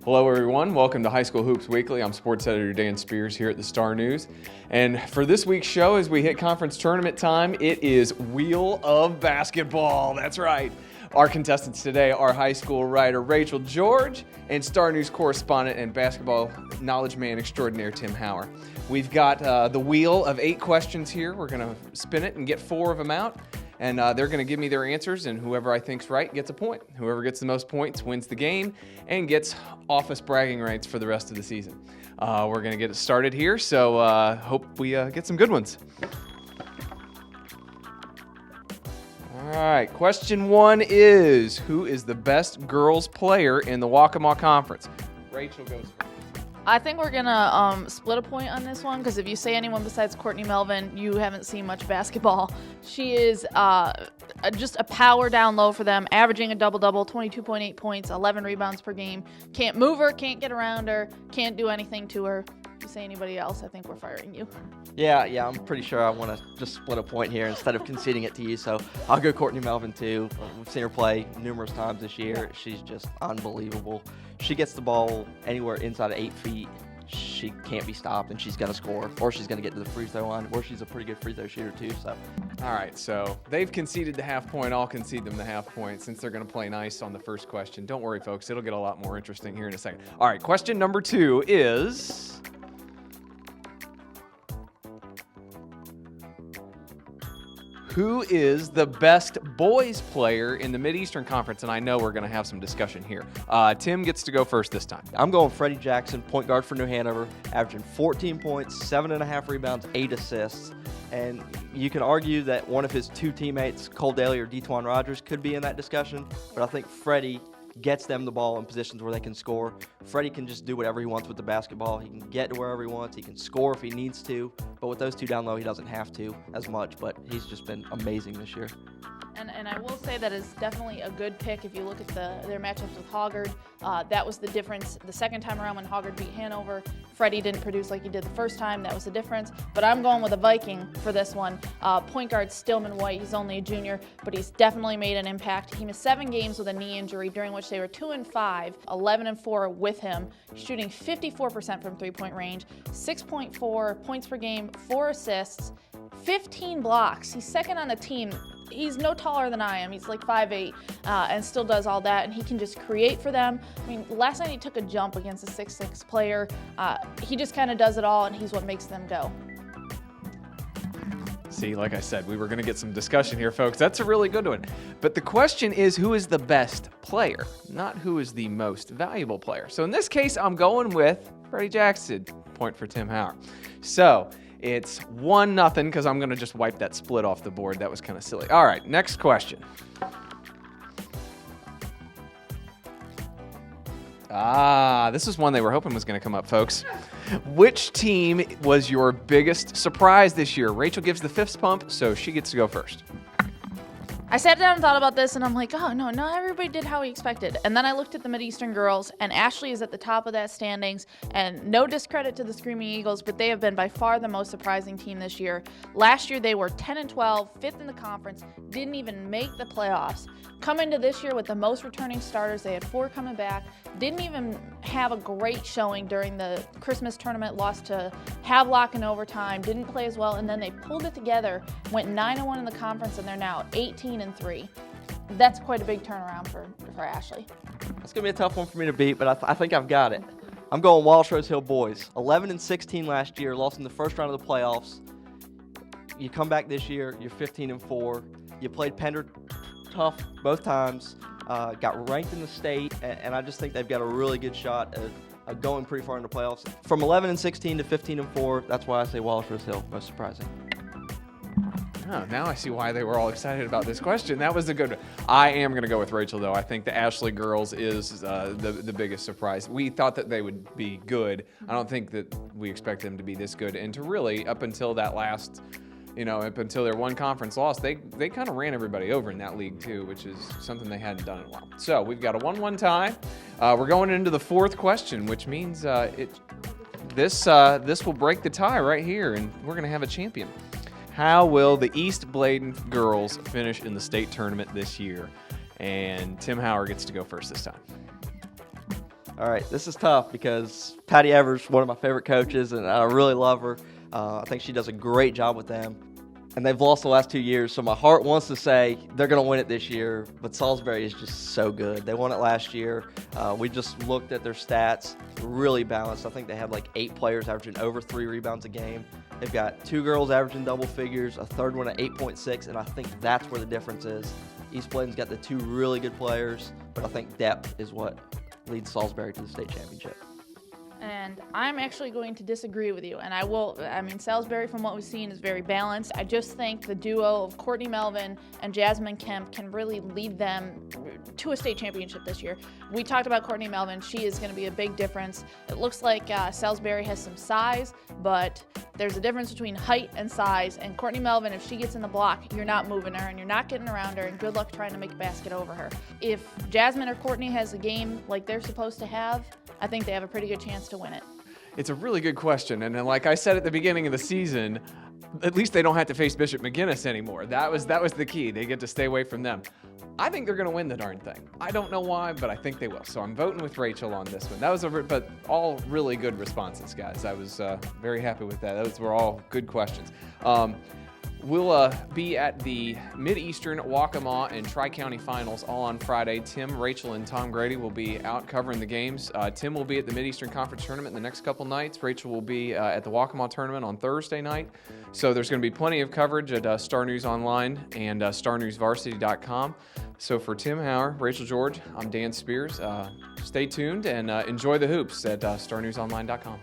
Hello everyone, welcome to High School Hoops Weekly. I'm sports editor Dan Spears here at the Star News. And for this week's show, as we hit conference tournament time, it is Wheel of Basketball. That's right. Our contestants today are high school writer Rachel George and Star News correspondent and basketball knowledge man extraordinaire Tim Hauer. We've got the wheel of 8 questions here. We're going to spin it and get 4 of them out. And they're going to give me their answers, and whoever I think's right gets a point. Whoever gets the most points wins the game and gets office bragging rights for the rest of the season. We're going to get it started here, so hope we get some good ones. All right, question 1 is, who is the best girls player in the Waccamaw Conference? Rachel goes first. I think we're going to split a point on this one, because if you say anyone besides Courtney Melvin, you haven't seen much basketball. She is just a power down low for them, averaging a double-double, 22.8 points, 11 rebounds per game. Can't move her, can't get around her, can't do anything to her. If you say anybody else, I think we're firing you. Yeah, I'm pretty sure I want to just split a point here instead of conceding it to you. So I'll go Courtney Melvin too. We've seen her play numerous times this year. She's just unbelievable. She gets the ball anywhere inside of 8 feet. She can't be stopped, and she's going to score, or she's going to get to the free throw line, or she's a pretty good free throw shooter too. So, all right, so they've conceded the half point. I'll concede them the half point since they're going to play nice on the first question. Don't worry, folks. It'll get a lot more interesting here in a second. All right, question number 2 is... who is the best boys player in the Mid-Eastern Conference? And I know we're going to have some discussion here. Tim gets to go first this time. I'm going Freddie Jackson, point guard for New Hanover, averaging 14 points, 7.5 rebounds, 8 assists. And you can argue that one of his 2 teammates, Cole Daly or Detwan Rogers, could be in that discussion. But I think Freddie gets them the ball in positions where they can score. Freddie can just do whatever he wants with the basketball. He can get to wherever he wants. He can score if he needs to. But with those 2 down low, he doesn't have to as much. But he's just been amazing this year. And I will say that is definitely a good pick if you look at their matchups with Hoggard. That was the difference the second time around when Hoggard beat Hanover. Freddie didn't produce like he did the first time. That was the difference. But I'm going with a Viking for this one. Point guard Stillman White. He's only a junior, but he's definitely made an impact. He missed 7 games with a knee injury, during which they were 2-5, 11-4 with him, shooting 54% from three-point range, 6.4 points per game, 4 assists, 15 blocks. He's second on the team. He's no taller than I am. He's like 5'8", and still does all that, and he can just create for them. I mean, last night he took a jump against a 6'6" player. He just kind of does it all, and he's what makes them go. See, like I said, we were going to get some discussion here, folks. That's a really good one. But the question is, who is the best player, not who is the most valuable player. So in this case, I'm going with Freddie Jackson. Point for Tim Hauer. So it's 1-0 because I'm going to just wipe that split off the board. That was kind of silly. All right, next question. This is one they were hoping was going to come up, folks. Which team was your biggest surprise this year? Rachel gives the fist pump, so she gets to go first. I sat down and thought about this, and I'm like, oh, no, not everybody did how we expected. And then I looked at the Mid-Eastern girls, and Ashley is at the top of that standings. And no discredit to the Screaming Eagles, but they have been by far the most surprising team this year. Last year, they were 10-12, 5th in the conference, didn't even make the playoffs. Come into this year with the most returning starters. They had 4 coming back. Didn't even have a great showing during the Christmas tournament. Lost to Havelock in overtime. Didn't play as well. And then they pulled it together. Went 9-1 in the conference, and they're now 18-3. That's quite a big turnaround for Ashley. It's going to be a tough one for me to beat, but I think I've got it. I'm going Walsh Rose Hill boys. 11-16 last year. Lost in the first round of the playoffs. You come back this year, you're 15-4. You played Pender tough both times, got ranked in the state, and I just think they've got a really good shot at going pretty far in the playoffs. From 11-16 to 15-4, that's why I say Walsh Rose Hill, most surprising. Oh, now I see why they were all excited about this question. That was a good one. I am going to go with Rachel, though. I think the Ashley girls is the biggest surprise. We thought that they would be good. I don't think that we expect them to be this good. And to really, up until that last, up until their one conference loss, they kind of ran everybody over in that league, too, which is something they hadn't done in a while. So we've got a 1-1 tie. We're going into the fourth question, which means this will break the tie right here, and we're going to have a champion. How will the East Bladen girls finish in the state tournament this year? and Tim Hauer gets to go first this time. All right, this is tough because Patty Evers, one of my favorite coaches, and I really love her. I think she does a great job with them. And they've lost the last 2 years, so my heart wants to say they're going to win it this year, but Salisbury is just so good. They won it last year. We just looked at their stats, really balanced. I think they had like 8 players averaging over 3 rebounds a game. They've got 2 girls averaging double figures, a third one at 8.6, and I think that's where the difference is. East Bladen's got the 2 really good players, but I think depth is what leads Salisbury to the state championship. And I'm actually going to disagree with you. And I mean, Salisbury, from what we've seen, is very balanced. I just think the duo of Courtney Melvin and Jasmine Kemp can really lead them to a state championship this year. We talked about Courtney Melvin. She is going to be a big difference. It looks like Salisbury has some size, but there's a difference between height and size. And Courtney Melvin, if she gets in the block, you're not moving her and you're not getting around her, and good luck trying to make a basket over her. If Jasmine or Courtney has a game like they're supposed to have, I think they have a pretty good chance to win it. It's a really good question, and like I said at the beginning of the season, at least they don't have to face Bishop McGuinness anymore. That was the key. They get to stay away from them. I think they're going to win the darn thing. I don't know why, but I think they will. So I'm voting with Rachel on this one. That was but all really good responses, guys. I was very happy with that. Those were all good questions. We'll be at the Mid-Eastern, Waccamaw, and Tri-County Finals all on Friday. Tim, Rachel, and Tom Grady will be out covering the games. Tim will be at the Mid-Eastern Conference Tournament the next couple nights. Rachel will be at the Waccamaw Tournament on Thursday night. So there's going to be plenty of coverage at Star News Online and starnewsvarsity.com. So for Tim Hauer, Rachel George, I'm Dan Spears. Stay tuned and enjoy the hoops at starnewsonline.com.